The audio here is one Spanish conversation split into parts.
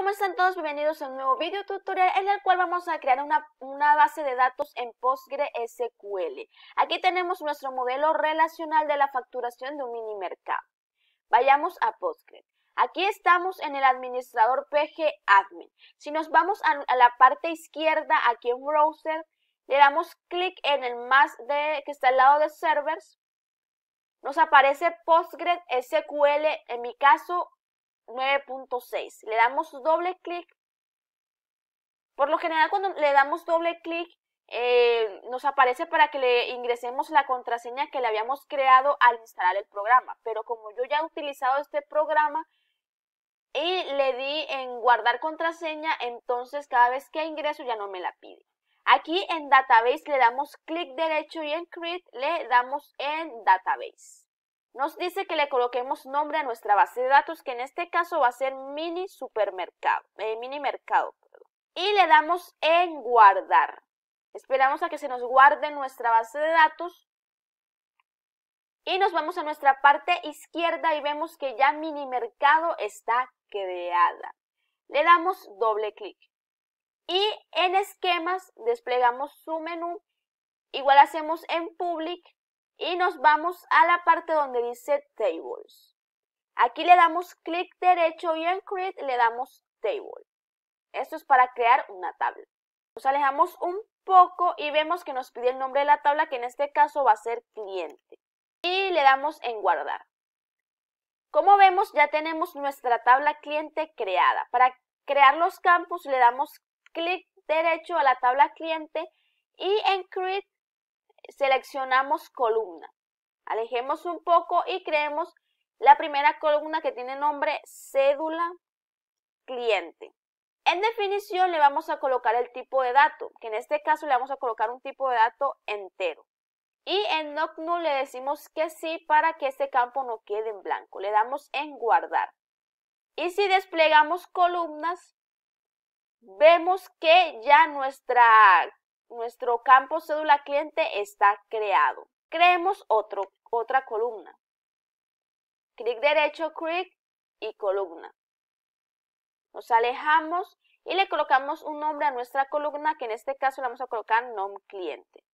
¿cómo están todos? Bienvenidos a un nuevo video tutorial en el cual vamos a crear una base de datos en PostgreSQL. Aquí tenemos nuestro modelo relacional de la facturación de un mini mercado. Vayamos a Postgre. Aquí estamos en el administrador PG Admin. Si nos vamos a la parte izquierda, aquí en Browser, le damos clic en el más que está al lado de Servers. Nos aparece PostgreSQL, en mi caso 9.6. Le damos doble clic. Por lo general, cuando le damos doble clic, nos aparece para que le ingresemos la contraseña que le habíamos creado al instalar el programa. Pero como yo ya he utilizado este programa y le di en guardar contraseña, entonces cada vez que ingreso ya no me la pide. Aquí en Database le damos clic derecho y en Create le damos en Database. Nos dice que le coloquemos nombre a nuestra base de datos, que en este caso va a ser mini mercado. Y le damos en guardar. Esperamos a que se nos guarde nuestra base de datos. Y nos vamos a nuestra parte izquierda y vemos que ya mini mercado está creada. Le damos doble clic. Y en esquemas desplegamos su menú. Igual hacemos en public. Y nos vamos a la parte donde dice Tables. Aquí le damos clic derecho y en Create le damos Table. Esto es para crear una tabla. Nos alejamos un poco y vemos que nos pide el nombre de la tabla, que en este caso va a ser cliente. Y le damos en guardar. Como vemos, ya tenemos nuestra tabla cliente creada. Para crear los campos le damos clic derecho a la tabla cliente y en Create seleccionamos columna. Alejemos un poco y creemos la primera columna que tiene nombre cédula cliente. En definición le vamos a colocar el tipo de dato, que en este caso le vamos a colocar un tipo de dato entero. Y en Not Null le decimos que sí para que este campo no quede en blanco. Le damos en guardar. Y si desplegamos columnas, vemos que ya nuestro campo cédula cliente está creado. Creemos otra columna. Clic derecho, clic y columna. Nos alejamos y le colocamos un nombre a nuestra columna, que en este caso le vamos a colocar nom cliente.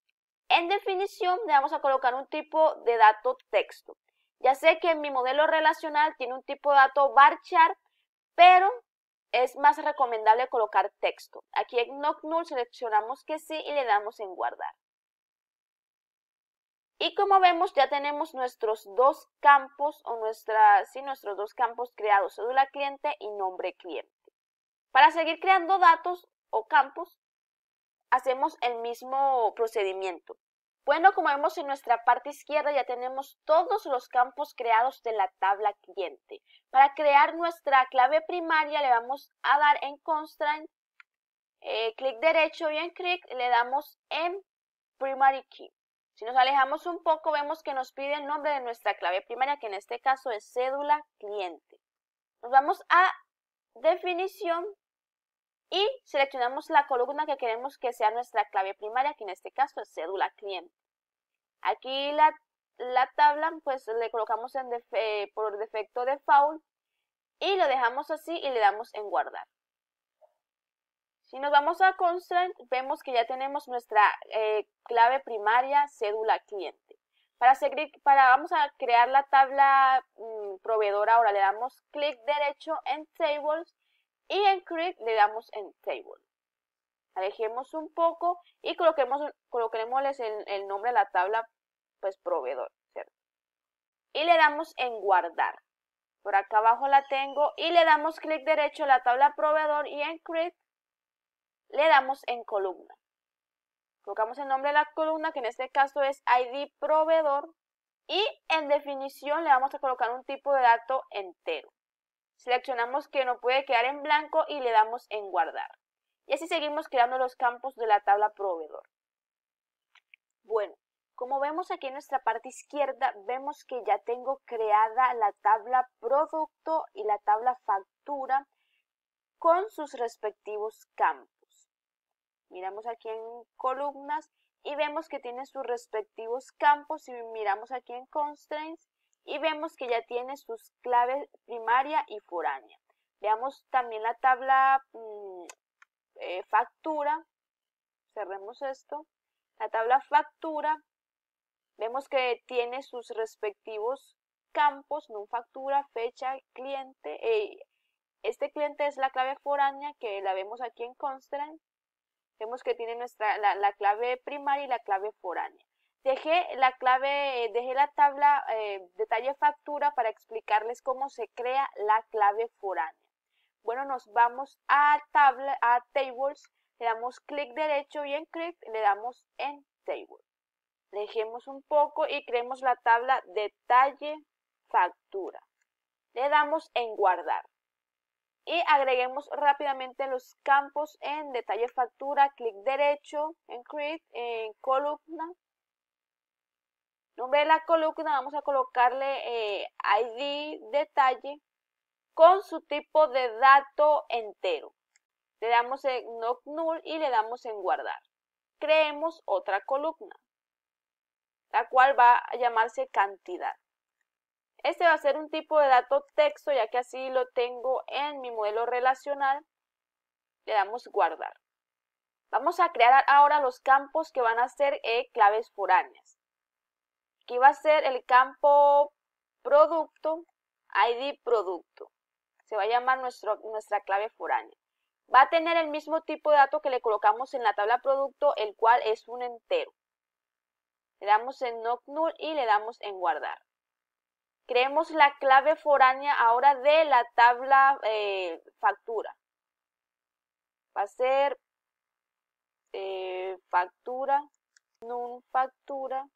En definición le vamos a colocar un tipo de dato texto. Ya sé que en mi modelo relacional tiene un tipo de dato varchar, pero es más recomendable colocar texto. Aquí en Not Null seleccionamos que sí y le damos en guardar. Y como vemos ya tenemos nuestros dos campos nuestros dos campos creados, cédula cliente y nombre cliente. Para seguir creando datos o campos hacemos el mismo procedimiento. Bueno, como vemos en nuestra parte izquierda ya tenemos todos los campos creados de la tabla cliente. Para crear nuestra clave primaria le vamos a dar en Constraint, clic derecho y en clic le damos en Primary Key. Si nos alejamos un poco vemos que nos pide el nombre de nuestra clave primaria, que en este caso es cédula cliente. Nos vamos a definición y seleccionamos la columna que queremos que sea nuestra clave primaria, que en este caso es cédula cliente. Aquí la tabla pues le colocamos por defecto default y lo dejamos así y le damos en guardar. Si nos vamos a Constraint, vemos que ya tenemos nuestra clave primaria cédula cliente. Vamos a crear la tabla proveedor. Ahora le damos clic derecho en Tables y en Create le damos en Table. Alejemos un poco y coloquémosles el nombre de la tabla pues proveedor, ¿cierto? Y le damos en guardar. Por acá abajo la tengo y le damos clic derecho a la tabla proveedor y en Create le damos en columna. Colocamos el nombre de la columna, que en este caso es ID proveedor, y en definición le vamos a colocar un tipo de dato entero. Seleccionamos que no puede quedar en blanco y le damos en guardar. Y así seguimos creando los campos de la tabla proveedor. Bueno, como vemos aquí en nuestra parte izquierda, vemos que ya tengo creada la tabla producto y la tabla factura con sus respectivos campos. Miramos aquí en columnas y vemos que tiene sus respectivos campos y miramos aquí en Constraints y vemos que ya tiene sus claves primaria y foránea. Veamos también la tabla factura. Cerremos esto. La tabla factura. Vemos que tiene sus respectivos campos, NUM factura, fecha, cliente. Este cliente es la clave foránea que la vemos aquí en Constraint. Vemos que tiene la clave primaria y la clave foránea. Dejé la tabla detalle factura para explicarles cómo se crea la clave foránea. Bueno, nos vamos a tables, le damos clic derecho y en clic le damos en table. Dejemos un poco y creemos la tabla detalle factura. Le damos en guardar. Y agreguemos rápidamente los campos en detalle factura, clic derecho, en create, en columna. Nombre de la columna vamos a colocarle ID detalle con su tipo de dato entero. Le damos en not null y le damos en guardar. Creemos otra columna, la cual va a llamarse cantidad. Este va a ser un tipo de dato texto, ya que así lo tengo en mi modelo relacional. Le damos guardar. Vamos a crear ahora los campos que van a ser claves foráneas. Aquí va a ser el campo producto, ID producto. Se va a llamar nuestra clave foránea. Va a tener el mismo tipo de dato que le colocamos en la tabla producto, el cual es un entero. Le damos en not null y le damos en guardar. Creemos la clave foránea ahora de la tabla factura. Va a ser factura, NUM factura.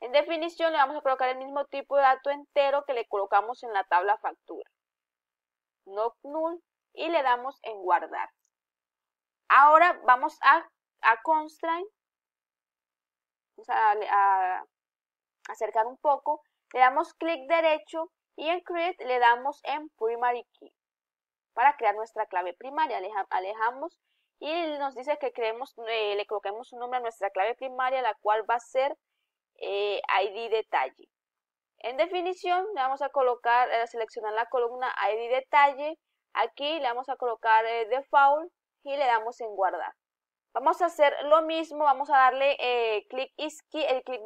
En definición le vamos a colocar el mismo tipo de dato entero que le colocamos en la tabla factura. Not null y le damos en guardar. Ahora vamos a Constraint. Vamos a acercar un poco. Le damos clic derecho y en Create le damos en Primary Key para crear nuestra clave primaria. Alejamos y nos dice que le coloquemos un nombre a nuestra clave primaria, la cual va a ser ID detalle. En definición le vamos a seleccionar la columna ID detalle. Aquí le vamos a colocar default y le damos en guardar. Vamos a hacer lo mismo, vamos a darle el clic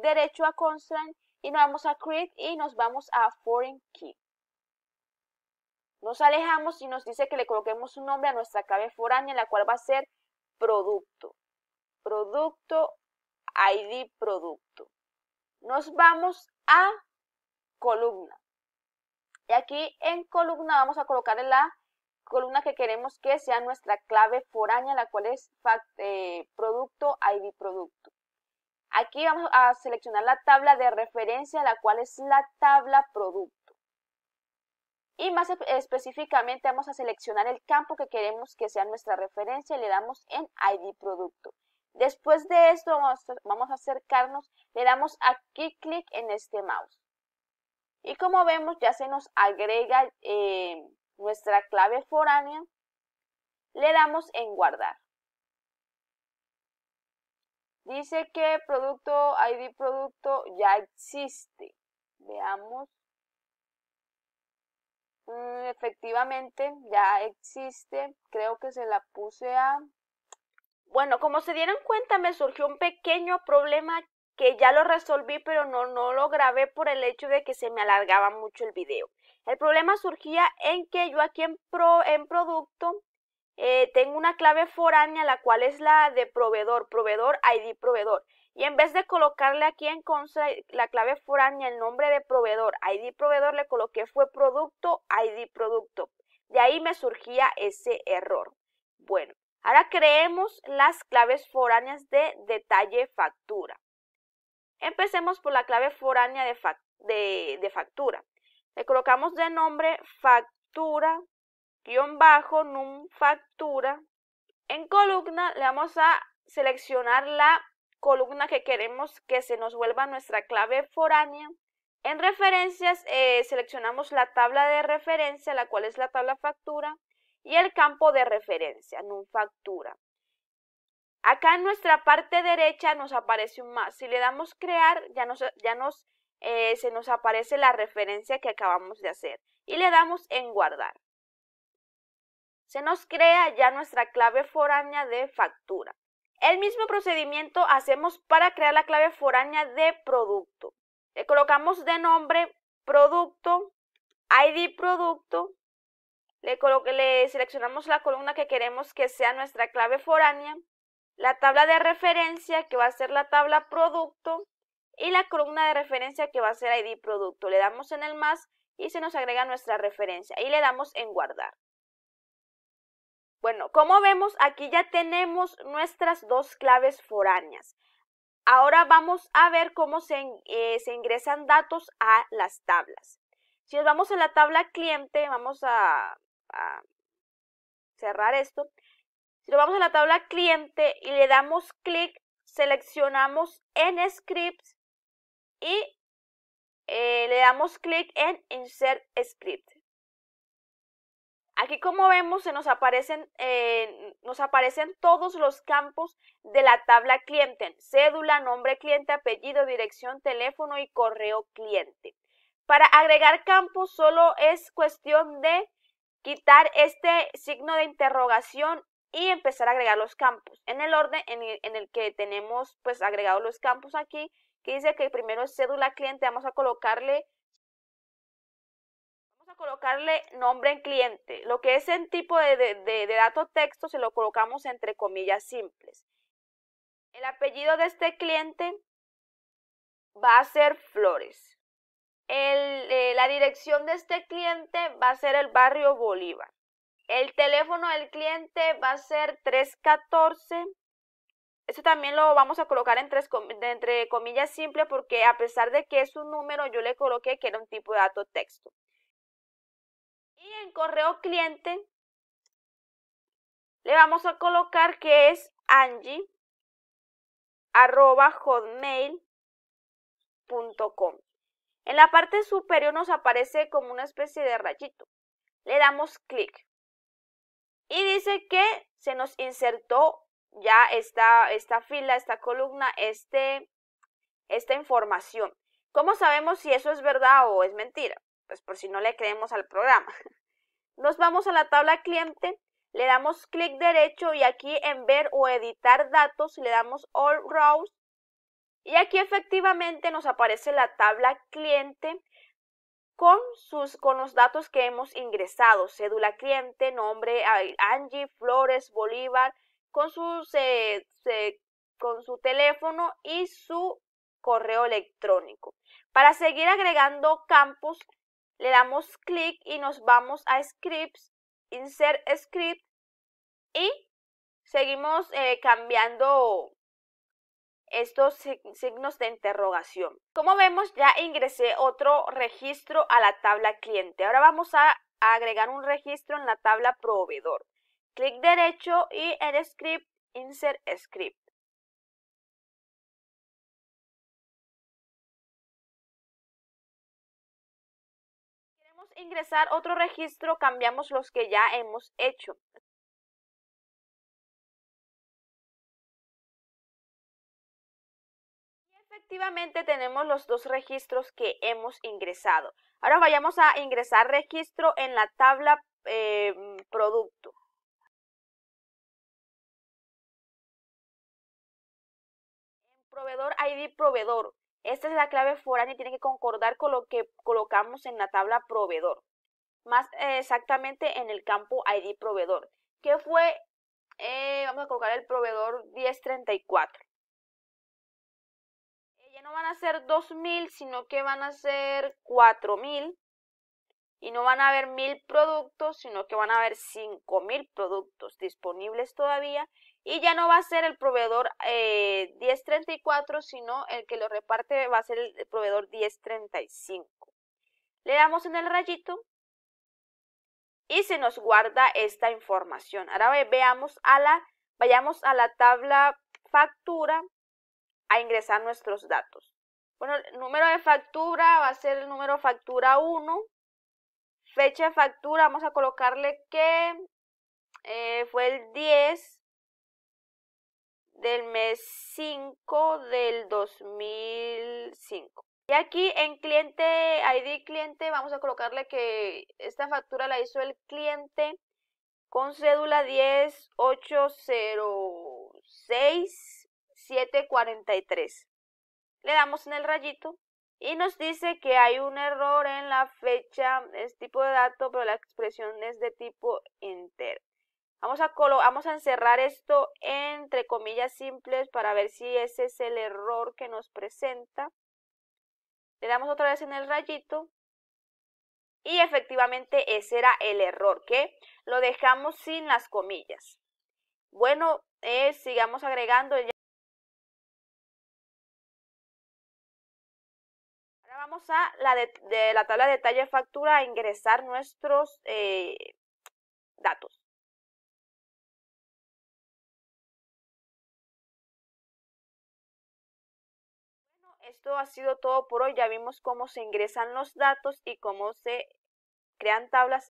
derecho a Constraint y nos vamos a Create y nos vamos a Foreign Key. Nos alejamos y nos dice que le coloquemos un nombre a nuestra clave foránea, la cual va a ser producto. Producto, ID producto. Nos vamos a columna. Y aquí en columna vamos a colocar la columna que queremos que sea nuestra clave foránea, la cual es producto, ID producto. Aquí vamos a seleccionar la tabla de referencia, la cual es la tabla producto. Y más específicamente vamos a seleccionar el campo que queremos que sea nuestra referencia y le damos en ID producto. Después de esto vamos a acercarnos, le damos aquí clic en este mouse. Y como vemos ya se nos agrega nuestra clave foránea, le damos en guardar. Dice que producto, ID producto ya existe. Veamos. Efectivamente ya existe. Creo que se la puse a... Bueno, como se dieron cuenta me surgió un pequeño problema que ya lo resolví, pero no lo grabé por el hecho de que se me alargaba mucho el video. El problema surgía en que yo aquí en producto tengo una clave foránea, la cual es la de proveedor, ID proveedor. Y en vez de colocarle aquí en Constraint la clave foránea, el nombre de proveedor, ID proveedor, le coloqué fue producto, ID producto. De ahí me surgía ese error. Bueno, ahora creemos las claves foráneas de detalle factura. Empecemos por la clave foránea de factura. Le colocamos de nombre factura, _NUM factura. En columna le vamos a seleccionar la columna que queremos que se nos vuelva nuestra clave foránea. En referencias seleccionamos la tabla de referencia, la cual es la tabla factura, y el campo de referencia, NUM factura. Acá en nuestra parte derecha nos aparece un más. Si le damos crear, se nos aparece la referencia que acabamos de hacer. Y le damos en guardar. se nos crea ya nuestra clave foránea de factura. El mismo procedimiento hacemos para crear la clave foránea de producto. Le colocamos de nombre producto, ID producto, le seleccionamos la columna que queremos que sea nuestra clave foránea, la tabla de referencia que va a ser la tabla producto y la columna de referencia que va a ser ID producto. Le damos en el más y se nos agrega nuestra referencia y le damos en guardar. Bueno, como vemos, aquí ya tenemos nuestras dos claves foráneas. Ahora vamos a ver cómo se ingresan datos a las tablas. Si nos vamos a la tabla cliente, vamos a cerrar esto. Si nos vamos a la tabla cliente y le damos clic, seleccionamos en Scripts y le damos clic en Insert Script. Aquí, como vemos, nos aparecen todos los campos de la tabla cliente: cédula, nombre cliente, apellido, dirección, teléfono y correo cliente. Para agregar campos solo es cuestión de quitar este signo de interrogación y empezar a agregar los campos en el orden en el que tenemos pues agregados los campos aquí, que dice que primero es cédula cliente. Vamos a colocarle nombre en cliente. Lo que es el tipo de dato texto se lo colocamos entre comillas simples. El apellido de este cliente va a ser Flores. La dirección de este cliente va a ser el barrio Bolívar. El teléfono del cliente va a ser 314. Esto también lo vamos a colocar entre comillas simple porque a pesar de que es un número, yo le coloqué que era un tipo de dato texto. Y en correo cliente le vamos a colocar que es angie@hotmail.com. En la parte superior nos aparece como una especie de rayito. Le damos clic y dice que se nos insertó ya esta fila, esta columna, esta información. ¿Cómo sabemos si eso es verdad o es mentira? Pues por si no le creemos al programa. Nos vamos a la tabla cliente, le damos clic derecho y aquí en ver o editar datos le damos All Rows y aquí efectivamente nos aparece la tabla cliente con los datos que hemos ingresado: cédula cliente, nombre Angie, Flores, Bolívar, con su teléfono y su correo electrónico. Para seguir agregando campos, le damos clic y nos vamos a Scripts, Insert Script y seguimos cambiando estos signos de interrogación. Como vemos, ya ingresé otro registro a la tabla cliente. Ahora vamos a agregar un registro en la tabla proveedor. Clic derecho y en Script, Insert Script. Queremos ingresar otro registro, cambiamos los que ya hemos hecho. Efectivamente tenemos los dos registros que hemos ingresado. Ahora vayamos a ingresar registro en la tabla producto. En proveedor ID proveedor. Esta es la clave foránea y tiene que concordar con lo que colocamos en la tabla proveedor. Más exactamente en el campo ID proveedor, que fue, vamos a colocar el proveedor 1034. Ya no van a ser 2000, sino que van a ser 4000. Y no van a haber 1000 productos, sino que van a haber 5000 productos disponibles todavía. Y ya no va a ser el proveedor 1034, sino el que lo reparte va a ser el proveedor 1035. Le damos en el rayito y se nos guarda esta información. Ahora vayamos a la tabla factura a ingresar nuestros datos. Bueno, el número de factura va a ser el número factura 1. Fecha de factura, vamos a colocarle que fue el 10 del mes 5 del 2005. Y aquí en cliente, ID cliente, vamos a colocarle que esta factura la hizo el cliente con cédula 10-806-743. Le damos en el rayito y nos dice que hay un error en la fecha, es tipo de dato, pero la expresión es de tipo entero. Vamos a encerrar esto entre comillas simples para ver si ese es el error que nos presenta. Le damos otra vez en el rayito y efectivamente ese era el error, que lo dejamos sin las comillas. Bueno, sigamos agregando. Ahora vamos a la tabla de detalle de factura a ingresar nuestros datos. Bueno, esto ha sido todo por hoy. Ya vimos cómo se ingresan los datos y cómo se crean tablas